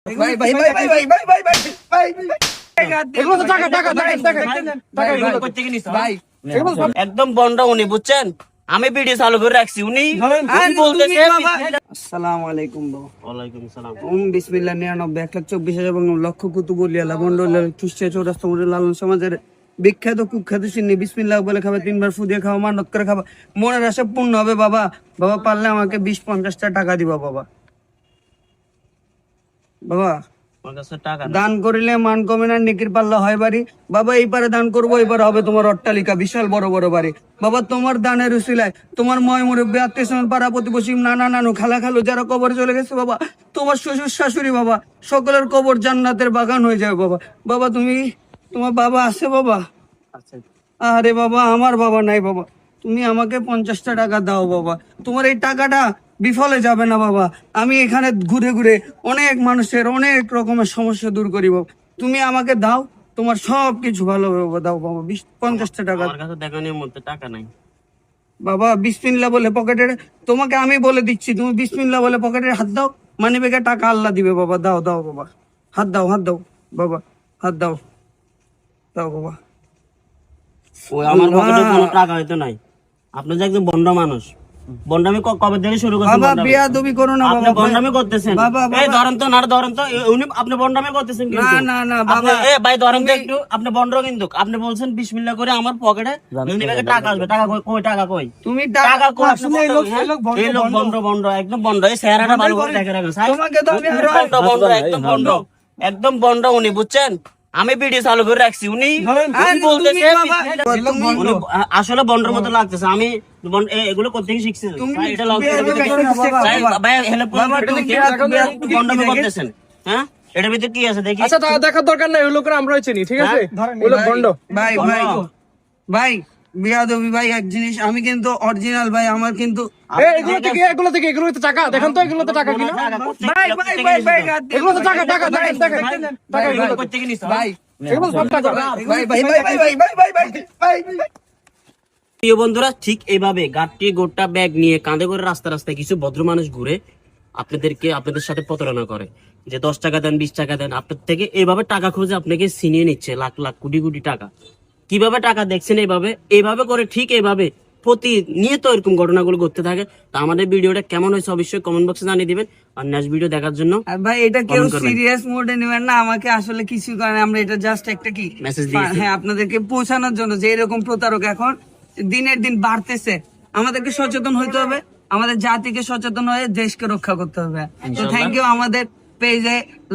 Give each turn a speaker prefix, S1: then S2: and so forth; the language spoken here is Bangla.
S1: ভাই ভাই ভাই ভাই ভাই ভাই ভাই ভাই ভাই
S2: এগুলো তো টাকা টাকা টাকা টাকা টাকা এগুলো
S3: কই থেকে নিছ
S1: ভাই
S2: এগুলো সব
S3: একদম বন্ড উনি বুঝছেন আমি ভিডিও চালু করে রাখছি উনি বলতেছে
S1: আসসালামু আলাইকুম বাবা।
S3: ওয়ালাইকুম আসসালাম
S1: বিসমিল্লাহ 99 1,24,000 এবং লক্ষ কুতুব উলিয়া বন্ডল খ্রিস্টান চৌরাস্তা মোড়ে লালন সমাজের বিখ্যাত কুখ্যাত চিনি বিসমিল্লাহ বলে খাবে, 3 বার ফুদিয়ে খাওয়া, মানত করে খাবা, মনের আশা পূর্ণ হবে বাবা। বাবা পারলে আমাকে 20-50 টাকা দিবা বাবা। বাবা
S3: আমার কাছে টাকা নাই।
S1: দান করিলে মান কমে না, নেকির পাল্লা হয় বাড়ি। বাবা এইবারে দান করবো, এবার হবে তোমার অট্টালিকা, বিশাল বড় বড় বাড়ি। বাবা তোমার দানের উসিলায় তোমার ময় মুরব্বী আত্মীয় স্বজন পাড়া প্রতিবেশী নানা নানু খালা খালু যারা কবরে চলে গেছে বাবা, তোমার শ্বশুর শাশুড়ি বাবা, সকলের কবর জান্নাতের বাগান হয়ে যাবে বাবা। বাবা তুমি, তোমার বাবা আছে বাবা?
S3: আচ্ছা
S1: আরে বাবা আমার বাবা নাই বাবা, তুমি আমাকে 50টা টাকা দাও বাবা। তোমার এই টাকাটা বিফলে যাবে না বাবা। আমি এখানে ঘুরে ঘুরে অনেক মানুষের অনেক রকমের সমস্যা দূর করি বাবা। তুমি আমাকে দাও, তোমার সব কিছু ভালো হবে বাবা। দাও বাবা 50টা টাকা
S3: আমার কাছে দেখানোর মধ্যে টাকা নাই।
S1: বাবা। বিসমিল্লাহ বলে পকেটের, তোমাকে আমি বলে দিচ্ছি, তুমি বিসমিল্লাহ বলে পকেটের হাত দাও, মানি ব্যাগে টাকা আল্লাহ দিবে বাবা। দাও দাও বাবা, হাত দাও বাবা, হাত দাও, দাও বাবা।
S3: ওই আমার পকেটে কোনো টাকা হয়তো নাই। আপনি যে একজন বন্ড মানুষ, বন্ডামি কবে থেকে শুরু করছেন?
S1: বাবা বিয়াদবি করো না
S3: আপনি
S1: বাবা।
S3: বন্ডামি করতেছেন।
S1: বাবা, বাবা।
S3: এই ধরেন তো না, ধরেন তো উনি আপনি বন্ডামি করতেছেন কিন্তু।
S1: না না না বাবা,
S3: আপনি ভাই ধরেন তো একটু, আপনি বন্ড কিন্তু আপনি বলছেন বিসমিল্লাহ করে আমার পকেটে মিনি ব্যাগে টাকা আসবে। টাকা কই টাকা কই?
S1: তুমি
S3: টাকা কই?
S2: আসলে এই লোক
S3: এই লোক বন্ড বন্ড একদম বন্ড। এই চেহারাটা ভালো করে দেখে রাখেন স্যার।
S1: তোমাকে তো আমি আরো
S3: বন্ড বন্ড একদম বন্ড, একদম বন্ড উনি বুঝছেন। আমি ভিডিও চালু করে রাখছি উনি বলতেছে উনি আসলে বন্ডের মতো লাগতেছে। আমি এগুলো করতে শিখছি ভাই, এটা লং ভাই হেল্প বন্ডামি করতেছেন। হ্যাঁ এটার ভিতরে কি আছে দেখি।
S2: আচ্ছা টাকা দেখার দরকার নাই, ওই লোকের আমরাই চিনি, ঠিক আছে? ওই লোক বন্ড।
S1: ভাই ভাই ভাই বিয়াদবি ভাই এক জিনিস, আমি কিন্তু অরিজিনাল ভাই, আমার কিন্তু
S2: এগুলো তো টাকা দেখেন তো, এগুলো তো টাকা কিনা।
S1: ভাই ভাই ভাই ভাই
S2: এগুলো তো টাকা টাকা টাকা টাকা টাকা এগুলো তো।
S3: করতে নিছ
S1: ভাই
S2: এগুলো সব টাকা।
S1: ভাই ভাই ভাই ভাই ভাই ভাই ভাই ভাই ভাই।
S3: প্রিয় বন্ধুরা, ঠিক এইভাবে গাড়ি গোটা ব্যাগ নিয়ে কাঁধে করে রাস্তা রাস্তায় কিছু ভদ্র মানুষ ঘুরে আপনাদের সাথে প্রতারণা করে, যে 10 টাকা দেন 20 টাকা দেন, আপনার থেকে এইভাবে টাকা খুঁজে আপনাকে ছিনিয়ে নিচ্ছে লাখ লাখ কোটি কোটি টাকা। কিভাবে টাকা দেখছেন এইভাবে করে, ঠিক এইভাবে প্রতিনিয়ত এরকম ঘটনাগুলো ঘটতে থাকে। তা আমাদের ভিডিওটা কেমন হয়েছে অবশ্যই কমেন্ট বক্সে জানিয়ে দিবেন। আর নেক্সট ভিডিও দেখার জন্য
S1: আর ভাই এটা কেউ
S3: comment করবেন।
S1: সিরিয়াস মোডে নেবেন না, আমাকে আসলে কিছু কারণে আমরা এটা জাস্ট একটা কি
S3: Message দিয়েছি।
S1: হ্যাঁ আপনাদেরকে পৌঁছানোর জন্য, যে এরকম প্রতারক এখন দিনের দিন বাড়তেছে, আমাদেরকে সচেতন হইতে হবে, আমাদের জাতিকে সচেতন হয়ে দেশকে রক্ষা করতে হবে। তো থ্যাংক ইউ আমাদের পেজে